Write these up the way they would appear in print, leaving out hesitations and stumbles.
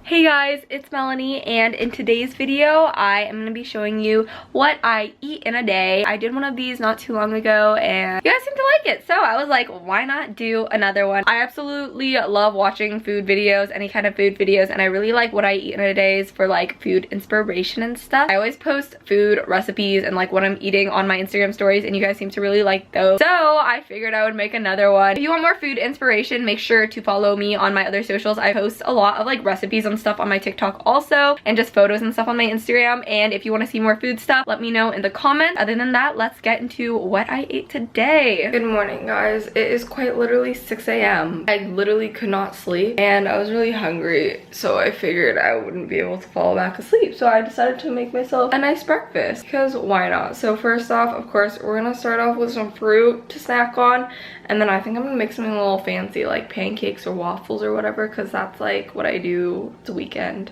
Hey guys, it's Melanie, and in today's video I am going to be showing you what I eat in a day. I did one of these not too long ago and you guys seem to like it, so I was like, why not do another one? I absolutely love watching food videos, any kind of food videos, and I really like what I eat in a day for like food inspiration and stuff. I always post food recipes and like what I'm eating on my Instagram stories, and you guys seem to really like those, so I figured I would make another one. If you want more food inspiration, make sure to follow me on my other socials. I post a lot of like recipes and stuff on my TikTok also, and just photos and stuff on my Instagram. And if you want to see more food stuff, let me know in the comments. Other than that, let's get into what I ate today. Good morning, guys. It is quite literally 6 a.m. I literally could not sleep and I was really hungry, so I figured I wouldn't be able to fall back asleep, so I decided to make myself a nice breakfast because why not? So first off, of course, we're gonna start off with some fruit to snack on, and then I think I'm gonna make something a little fancy like pancakes or waffles or whatever, because that's like what I do. It's a weekend.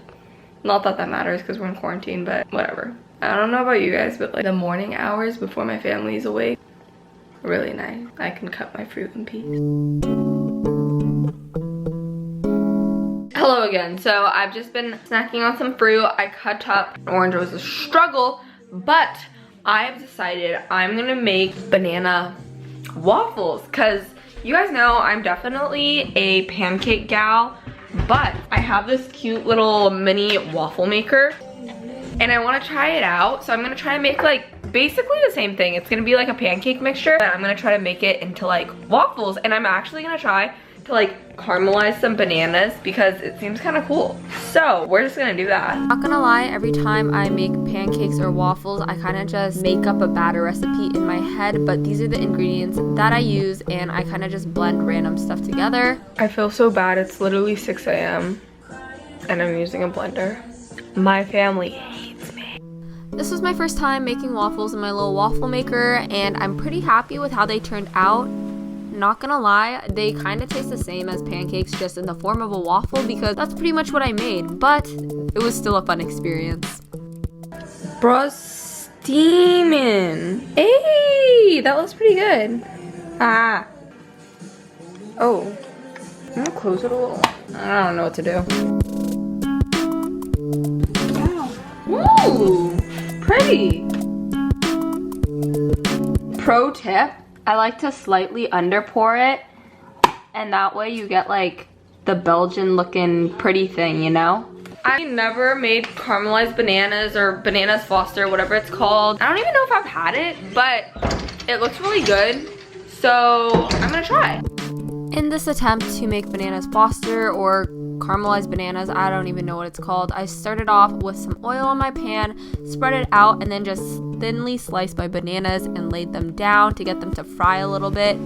Not that that matters because we're in quarantine, but whatever. I don't know about you guys, but like the morning hours before my family's awake, really nice. I can cut my fruit in peace. Hello again. So I've just been snacking on some fruit. I cut up an orange. Was a struggle, but I've decided I'm gonna make banana waffles because you guys know I'm definitely a pancake gal, but I have this cute little mini waffle maker and I want to try it out. So I'm gonna try to make like basically the same thing. It's gonna be like a pancake mixture, but I'm gonna try to make it into like waffles, and I'm actually gonna try to like caramelize some bananas because it seems kind of cool. So we're just gonna do that. Not gonna lie, every time I make pancakes or waffles, I kind of just make up a batter recipe in my head, but these are the ingredients that I use and I kind of just blend random stuff together. I feel so bad. It's literally 6 a.m. and I'm using a blender. My family hates me. This was my first time making waffles in my little waffle maker, and I'm pretty happy with how they turned out. Not gonna lie, they kind of taste the same as pancakes, just in the form of a waffle, because that's pretty much what I made, but it was still a fun experience. Bruh, steaming. Hey, that looks pretty good. Ah. Oh. I'm gonna close it a little. I don't know what to do. Wow. Ooh, pretty. Pro tip. I like to slightly under pour it, and that way you get like the Belgian looking pretty thing, you know? I never made caramelized bananas or bananas Foster, whatever it's called. I don't even know if I've had it, but it looks really good, so I'm gonna try. In this attempt to make bananas Foster or caramelized bananas, I don't even know what it's called, I started off with some oil on my pan, spread it out, and then just thinly sliced my bananas and laid them down to get them to fry a little bit.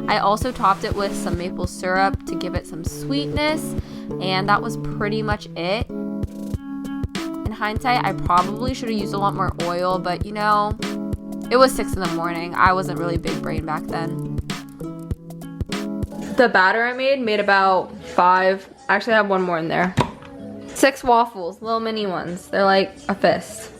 I also topped it with some maple syrup to give it some sweetness, and that was pretty much it. In hindsight, I probably should have used a lot more oil, but you know, it was 6 in the morning. I wasn't really big brain back then. The batter I made about 5, actually I have one more in there. 6 waffles, little mini ones. They're like a fist.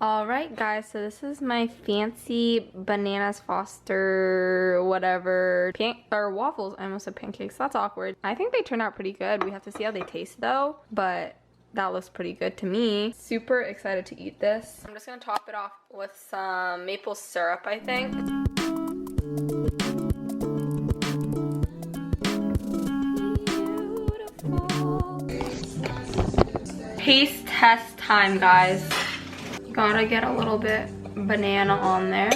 Alright guys, so this is my fancy bananas Foster whatever or waffles. I almost said pancakes, that's awkward. I think they turned out pretty good. We have to see how they taste though, but that looks pretty good to me. Super excited to eat this. I'm just gonna top it off with some maple syrup, I think. Beautiful. Taste test time, guys. Gotta get a little bit banana on there.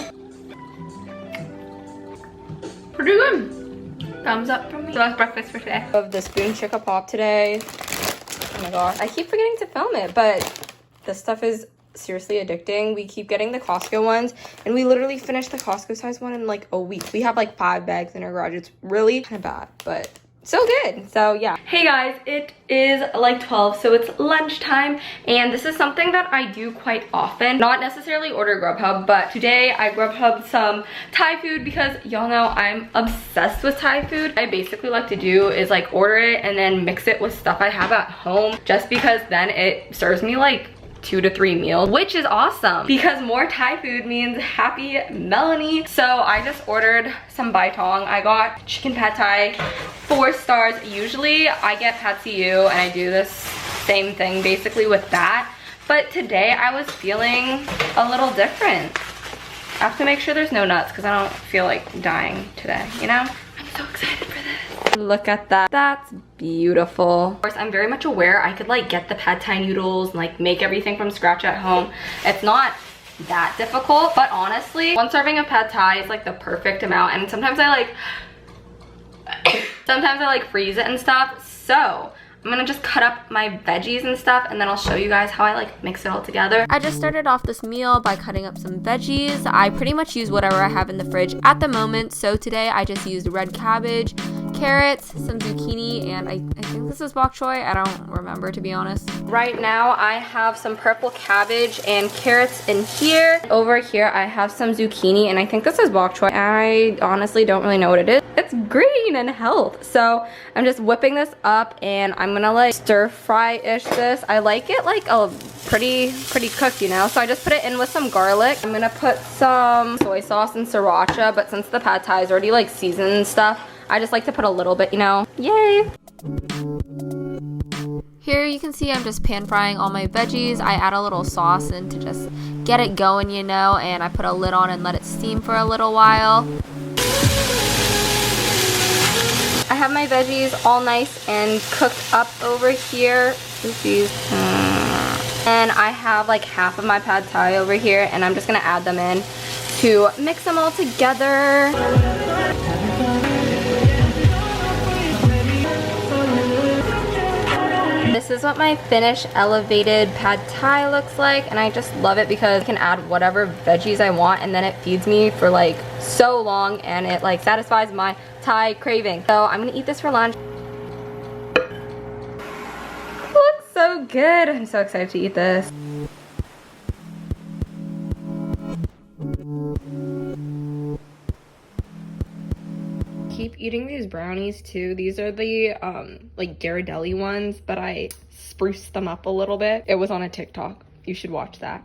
Pretty good. Thumbs up from me. So that's breakfast for today. Of the spoon chicka pop today. Oh my gosh, I keep forgetting to film it, but this stuff is seriously addicting. We keep getting the Costco ones, and we literally finished the Costco size one in like a week. We have like 5 bags in our garage. It's really kind of bad, but so good. So yeah. Hey guys, it is like 12, so it's lunchtime, and this is something that I do quite often. Not necessarily order Grubhub, but today I Grubhubbed some Thai food because y'all know I'm obsessed with Thai food. I basically like to do is like order it and then mix it with stuff I have at home, just because then it serves me like 2 to 3 meals, which is awesome because more Thai food means happy Melanie. So I just ordered some baitong. I got chicken pad Thai, 4 stars. Usually I get pad see ew and I do this same thing basically with that. But today I was feeling a little different. I have to make sure there's no nuts because I don't feel like dying today, you know? I'm so excited for this. Look at that. That's beautiful. Of course, I'm very much aware I could like get the pad Thai noodles and like make everything from scratch at home. It's not that difficult, but honestly, 1 serving of pad Thai is like the perfect amount. And sometimes I like freeze it and stuff. So I'm gonna just cut up my veggies and stuff and then I'll show you guys how I like mix it all together. I just started off this meal by cutting up some veggies. I pretty much use whatever I have in the fridge at the moment. So today I just used red cabbage, carrots, some zucchini, and I think this is bok choy. I don't remember, to be honest. Right now I have some purple cabbage and carrots in here. Over here I have some zucchini and I think this is bok choy. I honestly don't really know what it is. It's green and health. So I'm just whipping this up and I'm gonna like stir fry-ish this. I like it like a pretty cooked, you know? So I just put it in with some garlic. I'm gonna put some soy sauce and sriracha, but since the pad Thai is already like seasoned and stuff, I just like to put a little bit, you know? Yay! Here you can see I'm just pan frying all my veggies. I add a little sauce in to just get it going, you know, and I put a lid on and let it steam for a little while. I have my veggies all nice and cooked up over here. Oopsies. And I have like half of my pad Thai over here and I'm just gonna add them in to mix them all together. This is what my finished elevated pad Thai looks like and I just love it because I can add whatever veggies I want and then it feeds me for like so long and it like satisfies my Thai craving. So I'm gonna eat this for lunch. It looks so good. I'm so excited to eat this. Keep eating these brownies too. These are the like Ghirardelli ones, but I spruced them up a little bit. It was on a TikTok. You should watch that.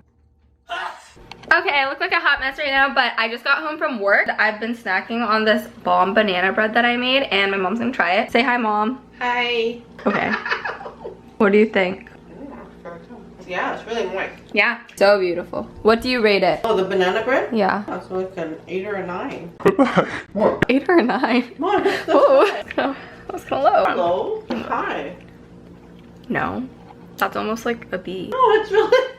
Okay, I look like a hot mess right now, but I just got home from work. I've been snacking on this bomb banana bread that I made and my mom's gonna try it. Say hi, Mom. Hi. Okay. What do you think? Yeah, it's really moist. Yeah, so beautiful. What do you rate it? Oh, the banana bread? Yeah. That's like an 8 or a 9. What? 8 or a 9? What? Ooh, that was kind of low. Low? High. No, that's almost like a B. No, it's really...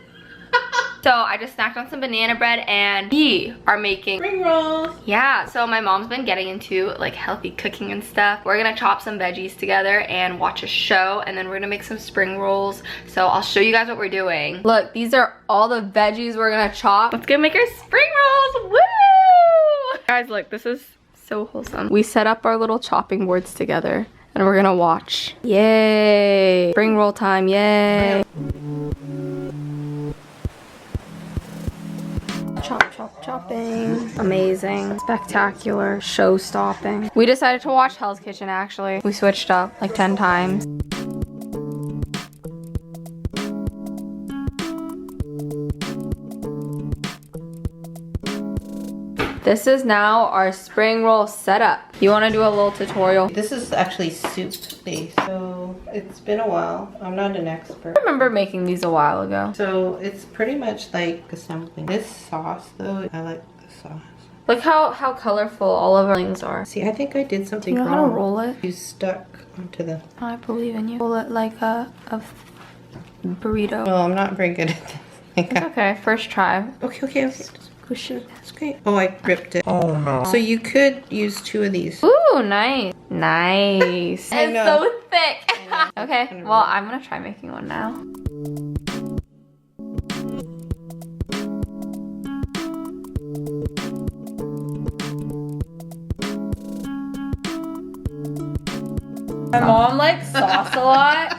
So I just snacked on some banana bread and we are making Spring rolls. Yeah, so my mom's been getting into like healthy cooking and stuff. We're gonna chop some veggies together and watch a show and then we're gonna make some spring rolls. So I'll show you guys what we're doing. Look, these are all the veggies we're gonna chop. Let's go make our spring rolls, woo! Guys, look, this is so wholesome. We set up our little chopping boards together and we're gonna watch. Yay! Spring roll time, yay! Chop, chop, chopping. Amazing. Spectacular. Show-stopping. We decided to watch Hell's Kitchen, actually. We switched up like 10 times. This is now our spring roll setup. You want to do a little tutorial? This is actually soup based, so it's been a while. I'm not an expert. I remember making these a while ago. So it's pretty much like assembling. This sauce though, I like the sauce. Look how colorful all of our things are. See, I think I did something You know wrong. how to roll it? You stuck onto the... I believe in you. Roll it like a burrito. Well, I'm not very good at this. It's okay, first try. Okay. Push it. That's great. Oh, I ripped it. Oh no. So you could use 2 of these. Ooh, nice. Nice. I It's know. so thick. I know. Okay, Kinda well, rough. I'm gonna try making one now. My mom likes sauce a lot.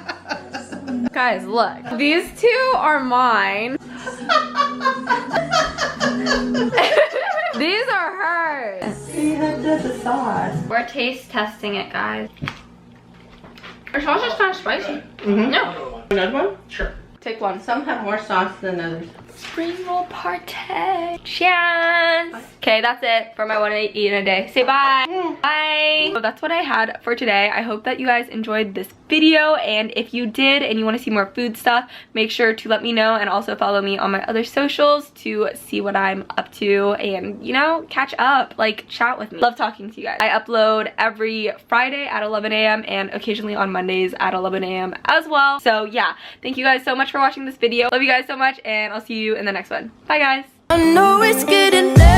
Guys, look. These 2 are mine. These are hers. You had the sauce. We're taste testing it, guys. Our sauce is kind of spicy. Mm-hmm. No. Another one? Sure. Take one. Some have more sauce than others. Spring roll party. Cheers. Okay, that's it for my what I eat in a day. Say bye. Bye. So that's what I had for today. I hope that you guys enjoyed this video, and if you did and you want to see more food stuff, make sure to let me know, and also follow me on my other socials to see what I'm up to and, you know, catch up, like chat with me. Love talking to you guys. I upload every Friday at 11 a.m. and occasionally on Mondays at 11 a.m. as well. So yeah, thank you guys so much for watching this video. Love you guys so much, and I'll see you in the next one. Bye guys. I know it's getting late.